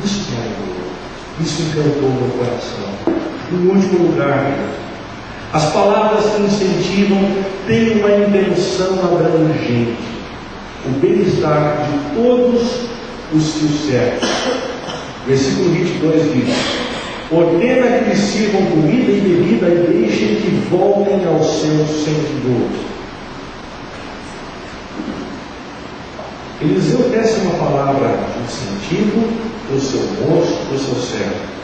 Isso me animou. Isso encantou meu coração. Em último lugar, as palavras que incentivam têm uma intenção abrangente: o bem-estar de todos os que o cercam. Versículo 22 diz: ordena que lhes sirvam comida e bebida e deixem que voltem aos seus senhores. Eliseu tece uma palavra de incentivo para o seu moço, para o seu servo.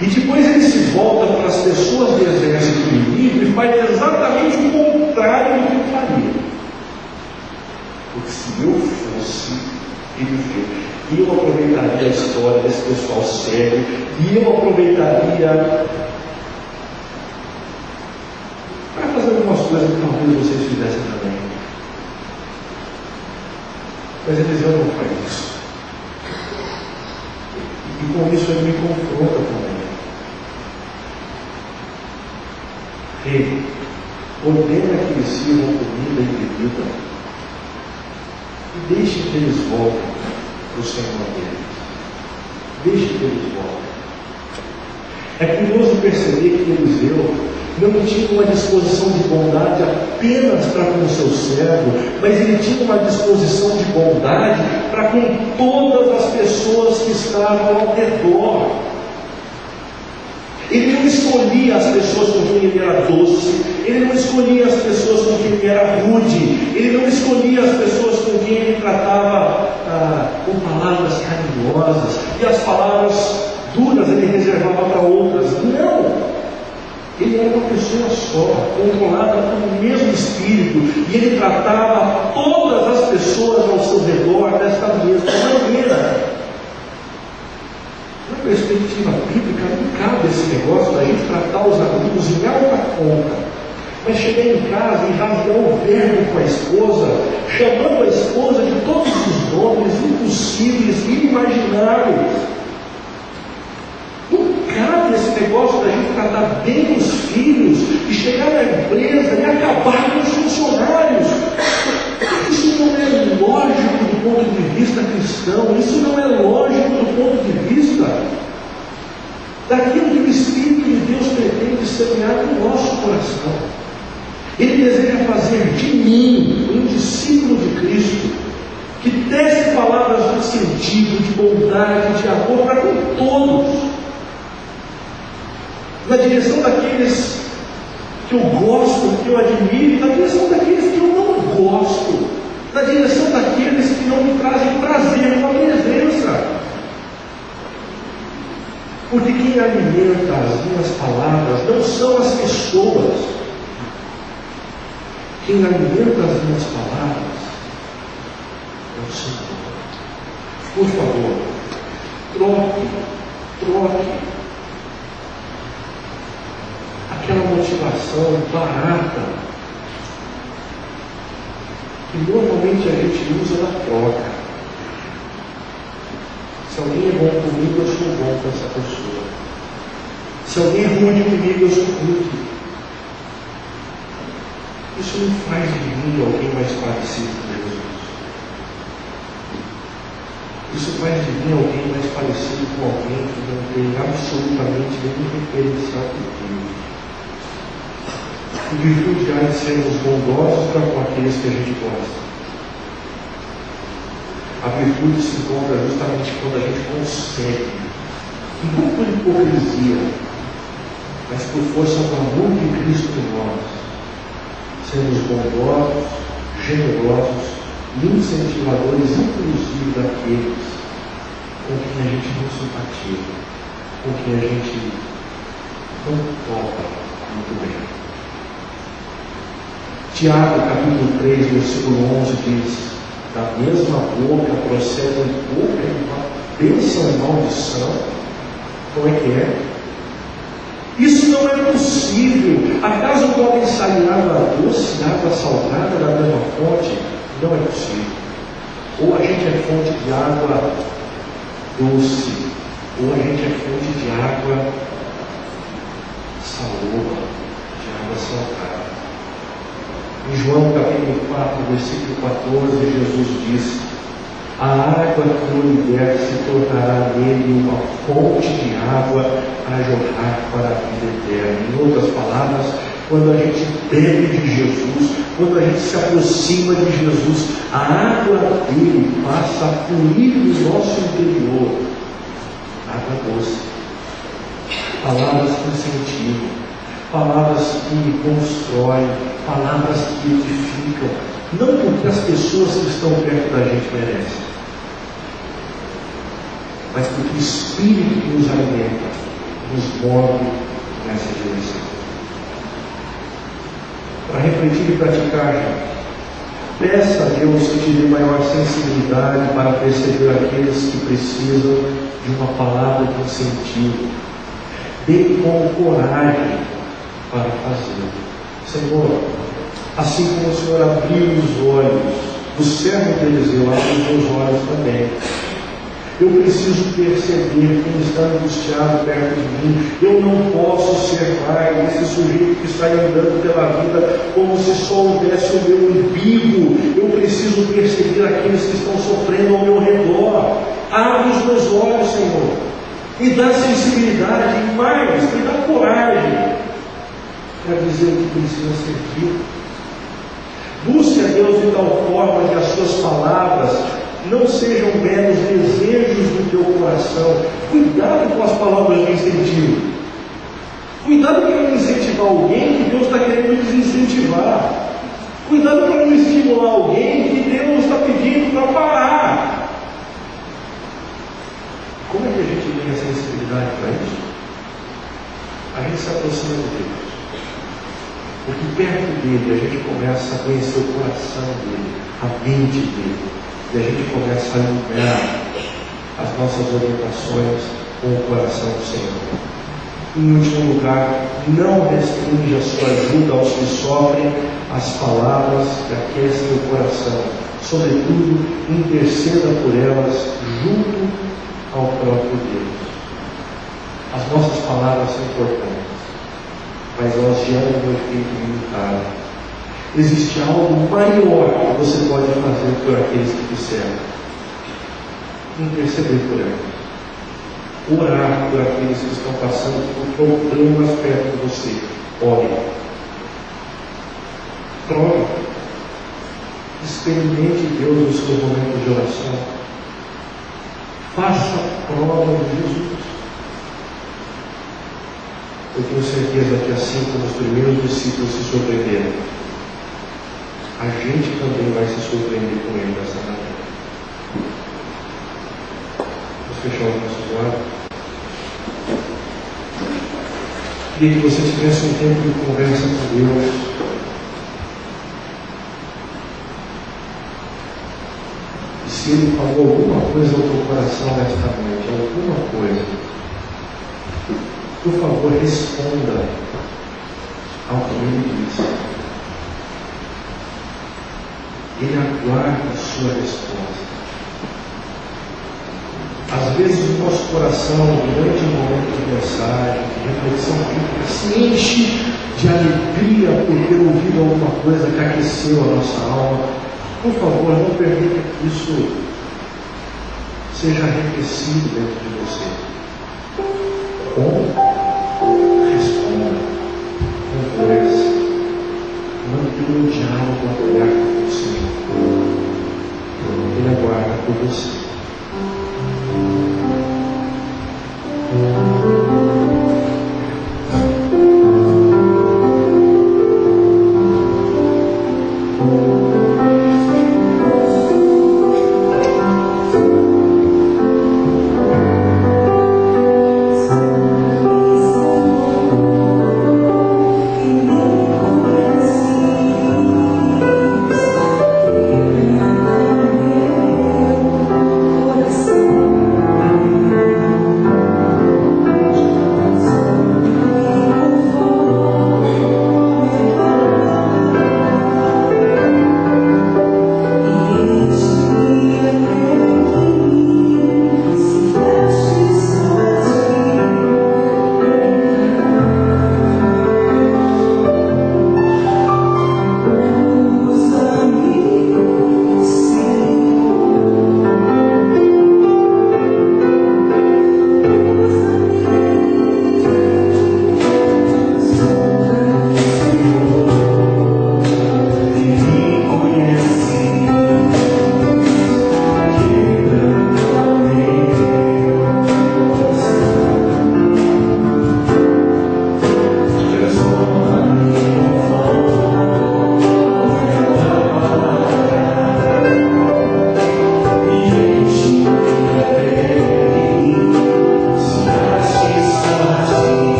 E depois ele se volta para as pessoas do exército inimigo e faz exatamente o contrário do que eu faria. Porque se eu fosse ele, eu aproveitaria a história desse pessoal sério, e eu aproveitaria para fazer algumas coisas que talvez vocês fizessem também. Mas Eliseu não faz isso. E com isso ele me confronta também. Rei, ordena que eles sirvam comida e bebida e deixe que eles voltem para o Senhor deles. Deixe que eles voltem. É curioso perceber que Eliseu não tinha uma disposição de bondade apenas para com o seu servo, mas ele tinha uma disposição de bondade para com todas as pessoas que estavam ao redor. Ele não escolhia as pessoas com quem ele era doce, ele não escolhia as pessoas com quem ele era rude, ele não escolhia as pessoas com quem ele tratava com palavras carinhosas, e as palavras duras ele reservava para outras. Não! Ele era uma pessoa só, controlada pelo mesmo Espírito, e ele tratava todas as pessoas ao seu redor desta mesma maneira. Na perspectiva bíblica, não cabe esse negócio da gente tratar os amigos em alta conta, mas chegar em casa e rasgar o verbo com a esposa, chamando a esposa de todos os nomes impossíveis e inimagináveis. Não cabe esse negócio da gente tratar bem os filhos e chegar na empresa e acabar com os funcionários. Isso não é lógico do ponto de vista cristão, isso não é lógico do ponto de vista daquilo que o Espírito de Deus pretende semear no nosso coração. Ele deseja fazer de mim um discípulo de Cristo, que tece palavras de incentivo, de bondade, de amor para com todos, na direção daqueles que eu gosto, que eu admiro, e na direção daqueles que eu não gosto, na direção daqueles que não me trazem prazer com a presença. Porque quem alimenta as minhas palavras não são as pessoas. Quem alimenta as minhas palavras é o Senhor. Por favor, troque aquela motivação barata que normalmente a gente usa na troca. Se alguém é bom comigo, eu sou bom com essa pessoa. Se alguém é ruim comigo, eu sou ruim. Isso não faz de mim alguém mais parecido com Jesus. Isso faz de mim alguém mais parecido com alguém que não tem absolutamente nenhum referencial por Deus. Em virtude há de sermos bondosos para com aqueles que a gente gosta. A virtude se encontra justamente quando a gente consegue, não por hipocrisia, mas por força do amor de Cristo em nós, sermos bondosos, generosos e incentivadores, inclusive daqueles com quem a gente não simpatiza, com quem a gente não topa muito bem. Tiago, capítulo 3, versículo 11 diz: da mesma boca procedem boca e uma bênção e maldição. Como é que é? Isso não é possível. Acaso podem sair água doce e água salgada da mesma fonte? Não é possível. Ou a gente é fonte de água doce, ou a gente é fonte de água salobra, de água salgada. Em João capítulo 4, versículo 14, Jesus diz: A água que o liberta se tornará nele uma fonte de água a jorrar para a vida eterna. Em outras palavras, quando a gente bebe de Jesus, quando a gente se aproxima de Jesus, a água dele passa a fluir no nosso interior. Água doce. Palavras com sentido, palavras que constroem, palavras que edificam, não porque as pessoas que estão perto da gente merecem, mas porque o Espírito que nos alimenta nos move nessa direção. Para refletir e praticar, peça a Deus que te dê maior sensibilidade para perceber aqueles que precisam de uma palavra com sentido. Dê com coragem para fazê-lo. Senhor, assim como o Senhor abriu os olhos do servo de Eliseu, abre os meus olhos também. Eu preciso perceber quem está angustiado perto de mim. Eu não posso ser mais esse sujeito que está andando pela vida como se só houvesse o meu umbigo. Eu preciso perceber aqueles que estão sofrendo ao meu redor. Abre os meus olhos, Senhor. Me dá sensibilidade e mais, me dá coragem para dizer o que precisa ser dito. Busque a Deus de tal forma que as suas palavras não sejam meros desejos do teu coração. Cuidado com as palavras de incentivo. Cuidado para não incentivar alguém que Deus está querendo desincentivar. Cuidado para não estimular alguém que Deus está pedindo para parar. Como é que a gente tem a sensibilidade para isso? A gente se aproxima de Deus. Porque perto dele a gente começa a conhecer o coração dele, a mente dele. E a gente começa a alinhar as nossas orientações com o coração do Senhor. Em último lugar, não restringe a sua ajuda aos que sofrem as palavras que aquecem o coração. Sobretudo, interceda por elas junto ao próprio Deus. As nossas palavras são importantes, mas elas geram um efeito limitado. Existe algo maior que você pode fazer por aqueles que te cercam. Interceder por eles. Orar por aqueles que estão passando por problemas perto de você. Ore. Prove. Experimente Deus nos seus momentos de oração. Faça prova de Jesus. Eu tenho certeza que assim como os primeiros discípulos se surpreenderam, a gente também vai se surpreender com ele nessa manhã. Vamos fechar os nossos olhos. Queria que você tivesse um tempo de conversa com Deus. E se Ele falou alguma coisa ao teu coração nesta noite, alguma coisa, por favor, responda ao que Ele disse. Ele aguarda a sua resposta. Às vezes o nosso coração, durante um momento de mensagem, de reflexão bíblica, se enche de alegria por ter ouvido alguma coisa que aqueceu a nossa alma. Por favor, não permita que isso seja arrefecido dentro de você. Responda, converse, mantenha o diálogo aberto com o Senhor. Ele aguarda por você.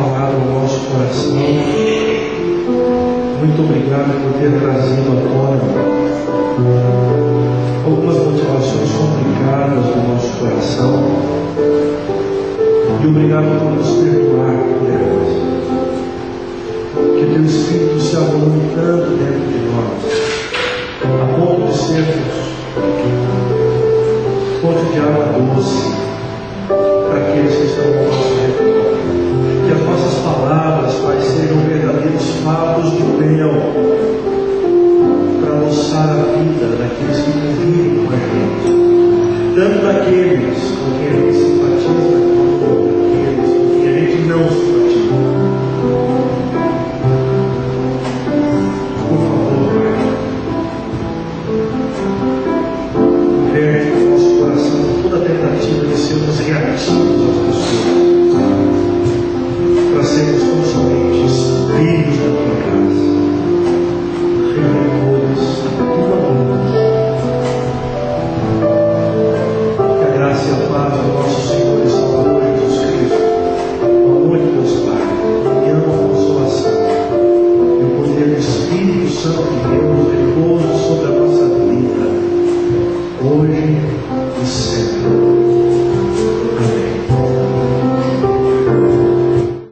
falado ao nosso coração. Muito obrigado por ter trazido à tona algumas motivações complicadas do nosso coração. E obrigado por nos perdoar por elas. Que teu Espírito se avoluma tanto dentro de nós, a ponto de sermos fonte de água doce para aqueles que estão ao nosso redor. Que as nossas palavras, Pai, sejam verdadeiros favos de mel para adoçar a vida daqueles que convivem com a gente, tanto daqueles com quem a gente simpatiza, quanto daqueles com quem a gente não simpatiza. Por favor, Pai, inverte no nosso coração toda a tentativa de sermos reativos às pessoas, para sermos tão somente filhos da tua casa, redentores da tua luz. Que a graça e a paz do nosso Senhor e Salvador Jesus Cristo, o amor de Deus Pai, a comunhão, a consolação e o poder do Espírito Santo de Deus